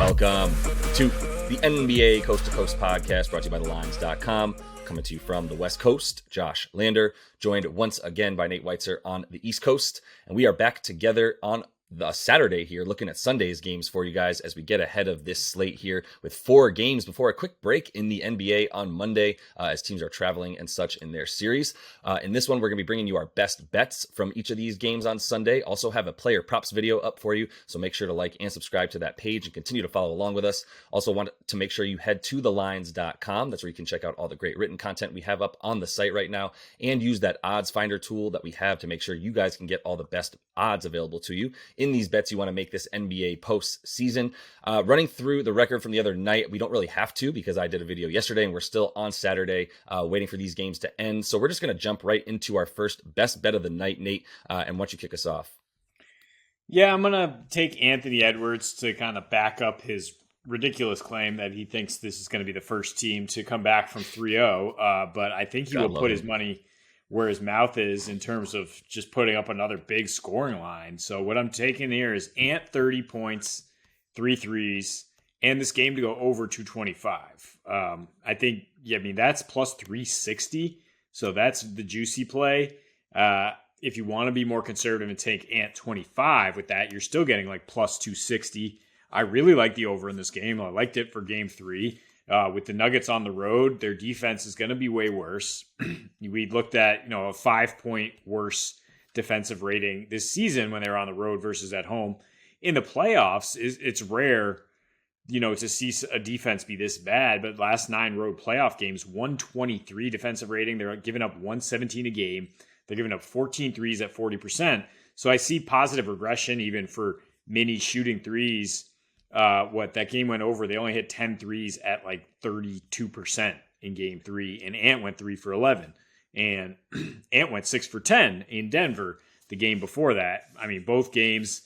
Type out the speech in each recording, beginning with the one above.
Welcome to the NBA Coast to Coast podcast brought to you by thelines.com. Coming to you from the West Coast, Josh Lander, joined once again by Nate Weitzer on the East Coast. And we are back together on the Saturday here, looking at Sunday's games for you guys as we get ahead of this slate here with 4 games before a quick break in the NBA on Monday as teams are traveling and such in their series. In this one, we're going to be bringing you our best bets from each of these games on Sunday. Also have a player props video up for you, so make sure to like and subscribe to that page and continue to follow along with us. Also want to make sure you head to thelines.com. That's where you can check out all the great written content we have up on the site right now and use that odds finder tool that we have to make sure you guys can get all the best odds available to you in these bets you want to make this NBA postseason. Running through the record from the other night, we don't really have to because I did a video yesterday and we're still on Saturday waiting for these games to end. So we're just going to jump right into our first best bet of the night, Nate. And why don't you kick us off? Yeah, I'm going to take Anthony Edwards to kind of back up his ridiculous claim that he thinks this is going to be the first team to come back from 3-0. But I think he will put his money where his mouth is in terms of just putting up another big scoring line. So what I'm taking here is Ant 30 points, 3 threes, and this game to go over 225. I think, that's plus 360. So that's the juicy play. If you want to be more conservative and take Ant 25 with that, you're still getting like plus 260. I really like the over in this game. I liked it for game 3. With the Nuggets on the road, their defense is going to be way worse. We looked at, a 5-point worse defensive rating this season when they were on the road versus at home. In the playoffs, it's rare, to see a defense be this bad. But last 9 road playoff games, 123 defensive rating. They're giving up 117 a game. They're giving up 14 threes at 40%. So I see positive regression even for mini shooting threes. That game went over, they only hit 10 threes at like 32% in game 3, and Ant went 3 for 11. And Ant went 6 for 10 in Denver the game before that. I mean, both games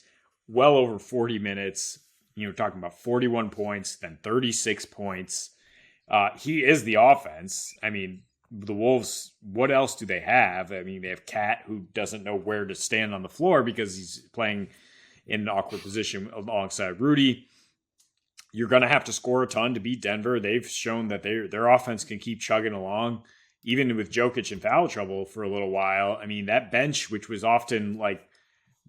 well over 40 minutes, talking about 41 points, then 36 points. He is the offense. I mean, the Wolves, what else do they have? I mean, they have Cat, who doesn't know where to stand on the floor because he's playing in an awkward position alongside Rudy. You're going to have to score a ton to beat Denver. They've shown that their offense can keep chugging along, even with Jokic in foul trouble for a little while. I mean, that bench, which was often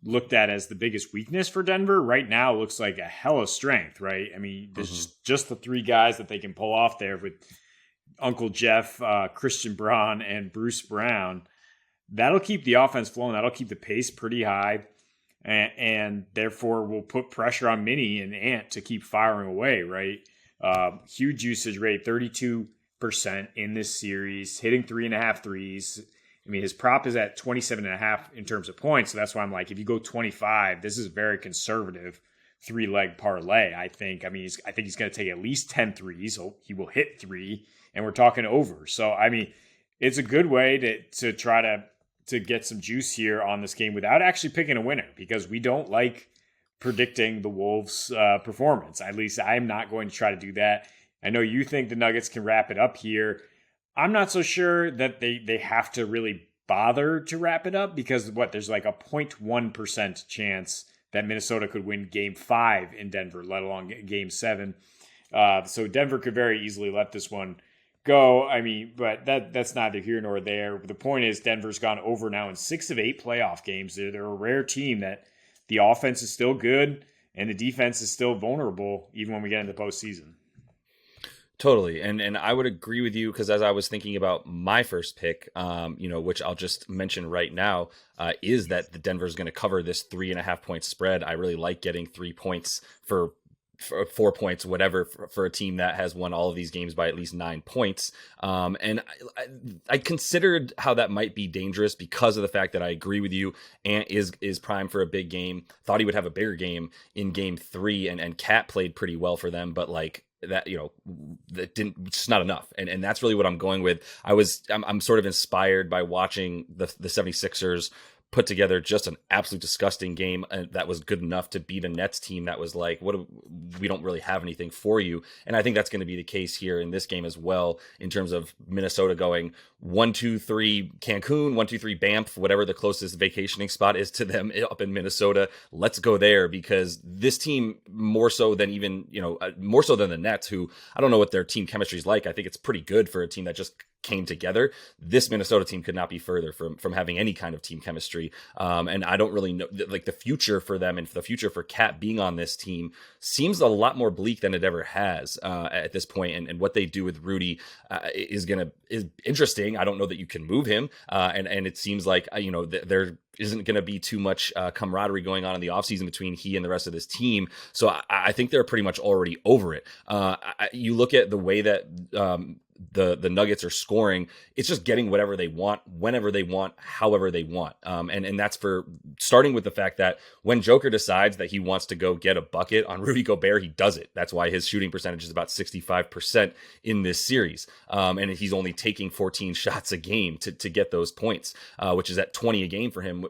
looked at as the biggest weakness for Denver, right now looks like a hell of strength, right? I mean, there's just the 3 guys that they can pull off there with Uncle Jeff, Christian Braun, and Bruce Brown. That'll keep the offense flowing. That'll keep the pace pretty high. And therefore will put pressure on Minnie and Ant to keep firing away, right? Huge usage rate, 32% in this series, hitting 3.5 threes. I mean, his prop is at 27.5 in terms of points. So that's why I'm like, if you go 25, this is a very conservative 3-leg parlay, I think. I mean, I think he's going to take at least 10 threes. So he will hit 3, and we're talking over. So, I mean, it's a good way to try to get some juice here on this game without actually picking a winner, because we don't like predicting the Wolves' performance. At least I'm not going to try to do that. I know you think the Nuggets can wrap it up here. I'm not so sure that they have to really bother to wrap it up, because there's like a 0.1% chance that Minnesota could win game 5 in Denver, let alone game 7. So Denver could very easily let this one go. I mean, but that's neither here nor there. The point is, Denver's gone over now in 6 of 8 playoff games. They're a rare team that the offense is still good and the defense is still vulnerable, even when we get into the postseason. Totally. And I would agree with you, because as I was thinking about my first pick, which I'll just mention right now, is that the Denver's going to cover this 3.5 point spread. I really like getting 3 points for 4 points, whatever, for a team that has won all of these games by at least 9 points. And I considered how that might be dangerous because of the fact that I agree with you. Ant is primed for a big game. Thought he would have a bigger game in game 3, and Cat played pretty well for them, but that, that didn't, just not enough. And that's really what I'm going with. I'm sort of inspired by watching the 76ers put together just an absolute disgusting game that was good enough to beat a Nets team that was like, what we don't really have anything for you. And I think that's going to be the case here in this game as well, in terms of Minnesota going 1-2-3 Cancun, 1-2-3 Banff, whatever the closest vacationing spot is to them up in Minnesota. Let's go there, because this team, more so than more so than the Nets, who I don't know what their team chemistry is like. I think it's pretty good for a team that just came together. This Minnesota team could not be further from having any kind of team chemistry. And I don't really know, like, the future for them and the future for Cat being on this team seems a lot more bleak than it ever has at this point. And what they do with Rudy is interesting. I don't know that you can move him. And it seems like, there isn't going to be too much camaraderie going on in the offseason between he and the rest of this team. So I think they're pretty much already over it. You look at the way that the Nuggets are scoring, it's just getting whatever they want, whenever they want, however they want. And that's for starting with the fact that when Joker decides that he wants to go get a bucket on Rudy Gobert, he does it. That's why his shooting percentage is about 65% in this series. And he's only taking 14 shots a game to get those points, which is at 20 a game for him,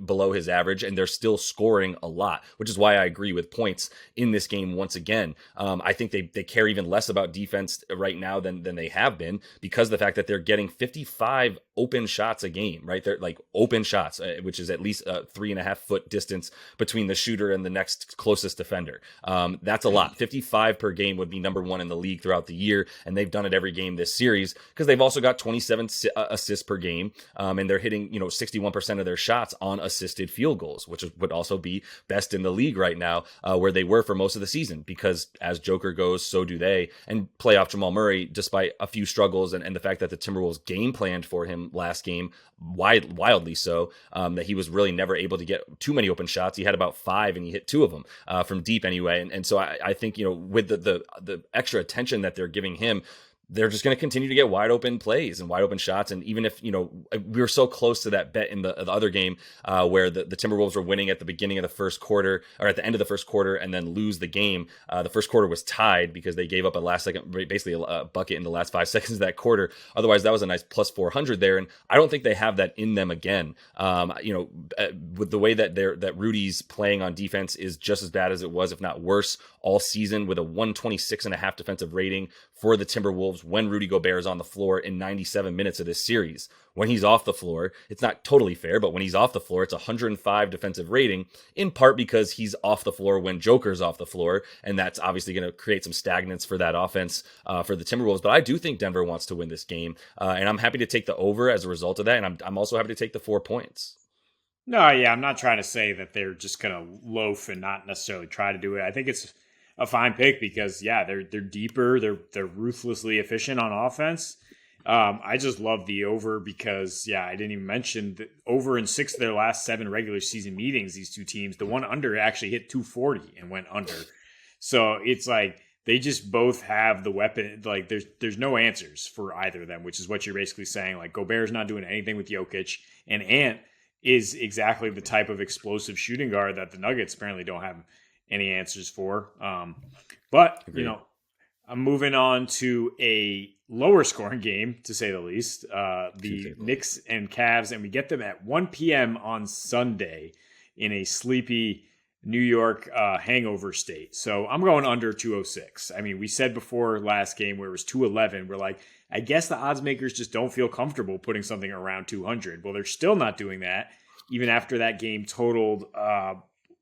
below his average. And they're still scoring a lot, which is why I agree with points in this game once again. I think they care even less about defense right now than they have been, because of the fact that they're getting 55 open shots a game, right? They're like open shots, which is at least a 3.5 foot distance between the shooter and the next closest defender. That's a lot. 55 per game would be number one in the league throughout the year. And they've done it every game this series, because they've also got 27 assists per game. And they're hitting, 61% of their shots on assisted field goals, which would also be best in the league right now, where they were for most of the season, because as Joker goes, so do they. And playoff Jamal Murray, despite a few struggles and the fact that the Timberwolves game planned for him last game, wildly so, that he was really never able to get too many open shots. He had about 5 and he hit 2 of them from deep anyway. And so I think, with the extra attention that they're giving him, they're just going to continue to get wide open plays and wide open shots. And even if, we were so close to that bet in the other game where the Timberwolves were winning at the beginning of the first quarter, or at the end of the first quarter, and then lose the game. The first quarter was tied because they gave up a last second, basically a bucket in the last 5 seconds of that quarter. Otherwise, that was a nice plus 400 there. And I don't think they have that in them again. With the way that Rudy's playing on defense is just as bad as it was, if not worse, all season, with a 126.5 defensive rating for the Timberwolves when Rudy Gobert is on the floor in 97 minutes of this series. When he's off the floor, it's not totally fair, but when he's off the floor, it's 105 defensive rating, in part because he's off the floor when Joker's off the floor, and that's obviously going to create some stagnance for that offense for the Timberwolves. But I do think Denver wants to win this game, and I'm happy to take the over as a result of that, and I'm also happy to take the 4 points. No, yeah, I'm not trying to say that they're just going to loaf and not necessarily try to do it. I think it's a fine pick because, yeah, they're deeper, they're ruthlessly efficient on offense. I just love the over because, yeah, I didn't even mention that over in 6 of their last 7 regular season meetings, these two teams, the one under actually hit 240 and went under. So it's like they just both have the weapon. Like there's no answers for either of them, which is what you're basically saying. Like Gobert's not doing anything with Jokic, and Ant is exactly the type of explosive shooting guard that the Nuggets apparently don't have any answers for. But, Agreed. I'm moving on to a lower scoring game, to say the least. The Knicks and Cavs, and we get them at 1 p.m. on Sunday in a sleepy New York hangover state. So I'm going under 206. I mean, we said before last game where it was 211, we're like, I guess the odds makers just don't feel comfortable putting something around 200. Well, they're still not doing that, even after that game totaled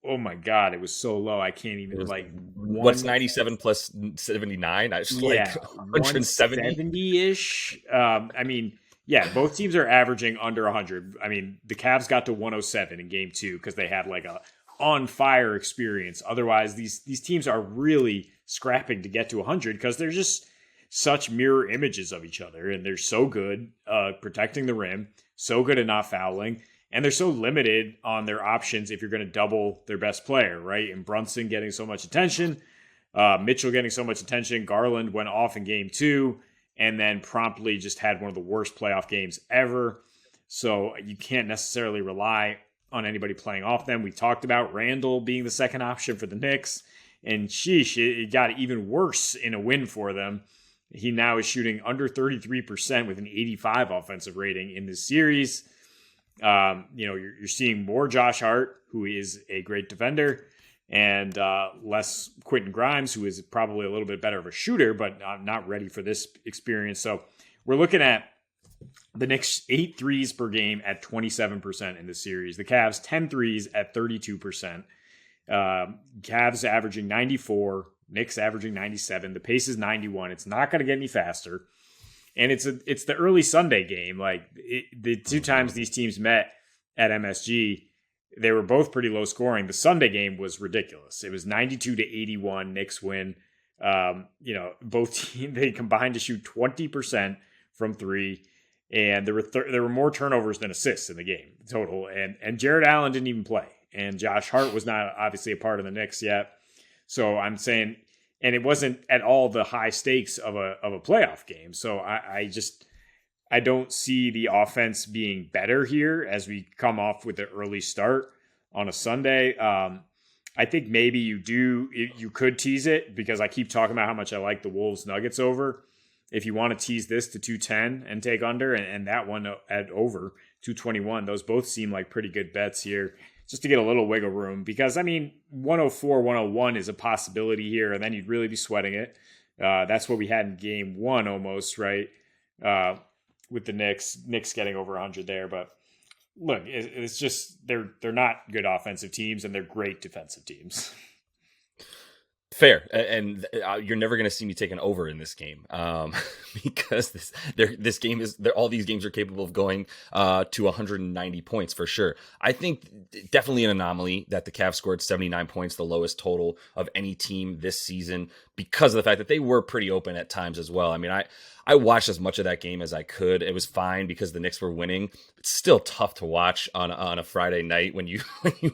oh my God, it was so low. I can't even what's 97 plus 79? I just like 170-ish. I mean, yeah, both teams are averaging under 100. I mean, the Cavs got to 107 in game 2 because they had like a on fire experience. Otherwise, these teams are really scrapping to get to 100 because they're just such mirror images of each other, and they're so good protecting the rim, so good at not fouling. And they're so limited on their options if you're going to double their best player, right? And Brunson getting so much attention, Mitchell getting so much attention. Garland went off in game 2 and then promptly just had one of the worst playoff games ever. So you can't necessarily rely on anybody playing off them. We talked about Randall being the second option for the Knicks. And sheesh, it got even worse in a win for them. He now is shooting under 33% with an 85 offensive rating in this series. You're seeing more Josh Hart, who is a great defender, and less Quentin Grimes, who is probably a little bit better of a shooter, but not ready for this experience. So we're looking at the Knicks 8 threes per game at 27% in the series. The Cavs 10 threes at 32%. Cavs averaging 94, Knicks averaging 97. The pace is 91. It's not going to get any faster. And it's the early Sunday game. The two times these teams met at MSG, they were both pretty low scoring. The Sunday game was ridiculous. It was 92-81. Knicks win. Both teams, they combined to shoot 20% from three, and there were more turnovers than assists in the game total. And Jared Allen didn't even play, and Josh Hart was not obviously a part of the Knicks yet. So I'm saying. And it wasn't at all the high stakes of a playoff game. So I don't see the offense being better here as we come off with an early start on a Sunday. I think maybe you could tease it, because I keep talking about how much I like the Wolves Nuggets over. If you want to tease this to 210 and take under, and that one at over 221, those both seem like pretty good bets here, just to get a little wiggle room, because 104, 101 is a possibility here, and then you'd really be sweating it. That's what we had in game one almost, right? With the Knicks getting over 100 there. But look, it's just they're not good offensive teams, and they're great defensive teams. Fair, and you're never going to see me take an over in this game, because this game is all these games are capable of going to 190 points for sure. I think definitely an anomaly that the Cavs scored 79 points, the lowest total of any team this season, because of the fact that they were pretty open at times as well. I mean, I watched as much of that game as I could. It was fine because the Knicks were winning. It's still tough to watch on a Friday night when you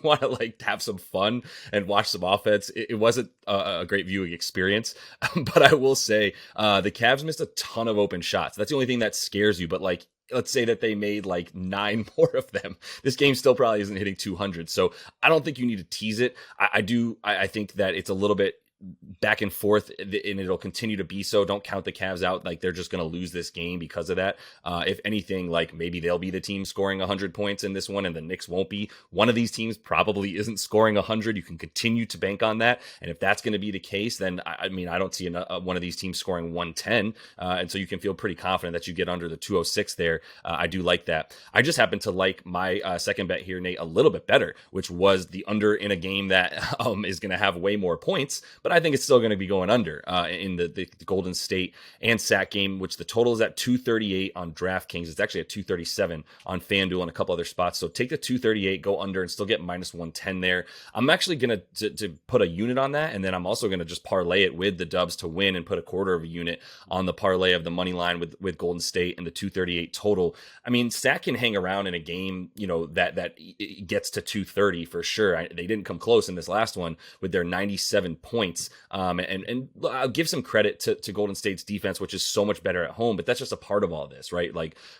want to have some fun and watch some offense. It wasn't a great viewing experience, but I will say the Cavs missed a ton of open shots. That's the only thing that scares you. But let's say that they made 9 more of them. This game still probably isn't hitting 200. So I don't think you need to tease it. I think that it's a little bit back and forth, and it'll continue to be so. Don't count the Cavs out. They're just going to lose this game because of that. If anything, maybe they'll be the team scoring 100 points in this one, and the Knicks won't be. One of these teams probably isn't scoring 100. You can continue to bank on that. And if that's going to be the case, then I don't see one of these teams scoring 110. And so you can feel pretty confident that you get under the 206 there. I do like that. I just happen to like my second bet here, Nate, a little bit better, which was the under in a game that is going to have way more points. But I think it's still going to be going under in the Golden State and Sac game, which the total is at 238 on DraftKings. It's actually at 237 on FanDuel and a couple other spots. So take the 238, go under, and still get minus 110 there. I'm actually going to put a unit on that, and then I'm also going to just parlay it with the Dubs to win and put a quarter of a unit on the parlay of the money line with Golden State and the 238 total. Sac can hang around in a game, that gets to 230 for sure. They didn't come close in this last one with their 97 points. And I'll give some credit to Golden State's defense, which is so much better at home, but that's just a part of all this, right?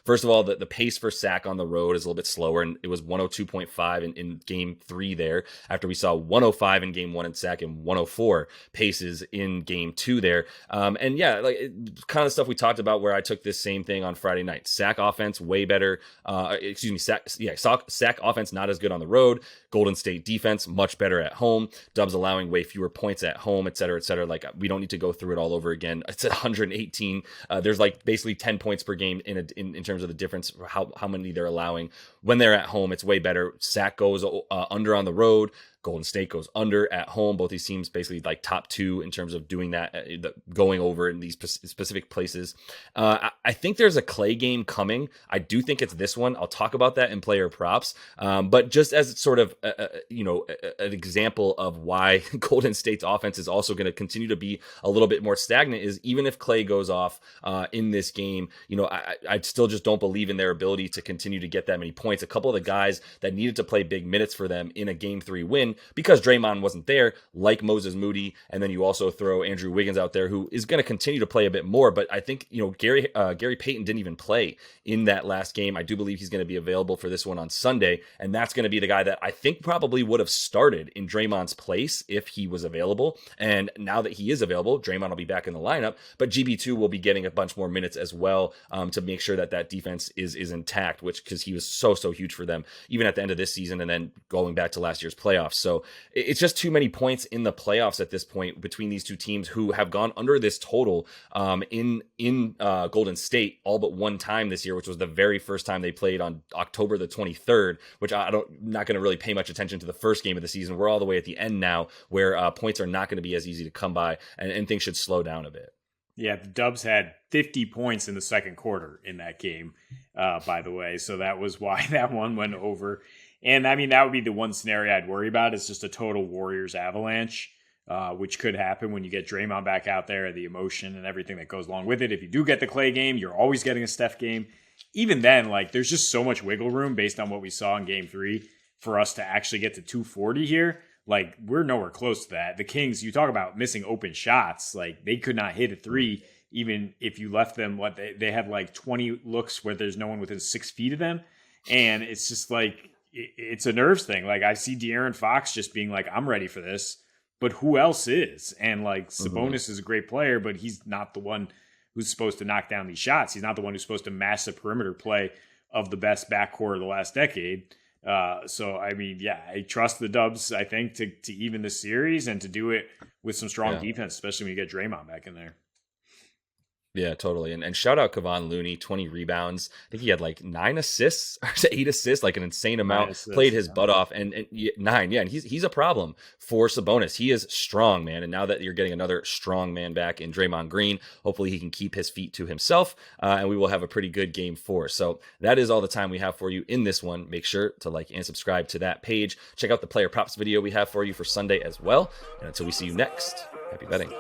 First of all, the pace for Sac on the road is a little bit slower, and it was 102.5 in game 3 there, after we saw 105 in game 1 and Sac and 104 paces in game 2 there. Kind of stuff we talked about where I took this same thing on Friday night. Sac offense, way better. Sac offense, not as good on the road. Golden State defense, much better at home. Dubs allowing way fewer points at home, et cetera, et cetera. We don't need to go through it all over again. It's at 118. There's basically 10 points per game in terms of the difference for how many they're allowing when they're at home. It's way better. Sac goes under on the road. Golden State goes under at home. Both these teams basically top 2 in terms of doing that, going over in these specific places. I think there's a Clay game coming. I do think it's this one. I'll talk about that in player props. But just as sort of an example of why Golden State's offense is also going to continue to be a little bit more stagnant is even if Clay goes off in this game, I still just don't believe in their ability to continue to get that many points. A couple of the guys that needed to play big minutes for them in a game 3 win, because Draymond wasn't there, like Moses Moody, and then you also throw Andrew Wiggins out there, who is going to continue to play a bit more. But I think Gary Payton didn't even play in that last game. I do believe he's going to be available for this one on Sunday, and that's going to be the guy that I think probably would have started in Draymond's place if he was available. And now that he is available, Draymond will be back in the lineup, but GB2 will be getting a bunch more minutes as well to make sure that defense is intact, because he was so huge for them even at the end of this season and then going back to last year's playoffs. So it's just too many points in the playoffs at this point between these two teams who have gone under this total in Golden State all but one time this year, which was the very first time they played on October the 23rd, which I'm not going to really pay much attention to the first game of the season. We're all the way at the end now where points are not going to be as easy to come by, and things should slow down a bit. Yeah, the Dubs had 50 points in the second quarter in that game, by the way. So that was why that one went over. And I mean, that would be the one scenario I'd worry about. It's just a total Warriors avalanche, which could happen when you get Draymond back out there, the emotion and everything that goes along with it. If you do get the Clay game, you're always getting a Steph game. Even then, like, there's just so much wiggle room based on what we saw in game 3 for us to actually get to 240 here. Like, we're nowhere close to that. The Kings, you talk about missing open shots. Like, they could not hit a three, even if you left them. They had like 20 looks where there's no one within 6 feet of them. And it's just like, it's a nerves thing. Like, I see De'Aaron Fox just being like, I'm ready for this. But who else is? And like, Sabonis is a great player, but he's not the one who's supposed to knock down these shots. He's not the one who's supposed to match the perimeter play of the best backcourt of the last decade. So, I mean, yeah, I trust the Dubs, I think, to even the series and to do it with some strong defense, especially when you get Draymond back in there. Yeah, totally. And shout out Kevon Looney, 20 rebounds. I think he had like 9 assists or 8 assists, like an insane amount. Assists, played his butt off. And 9, yeah. And he's a problem for Sabonis. He is strong, man. And now that you're getting another strong man back in Draymond Green, hopefully he can keep his feet to himself. And we will have a pretty good game 4. So that is all the time we have for you in this one. Make sure to like and subscribe to that page. Check out the player props video we have for you for Sunday as well. And until we see you next, happy betting.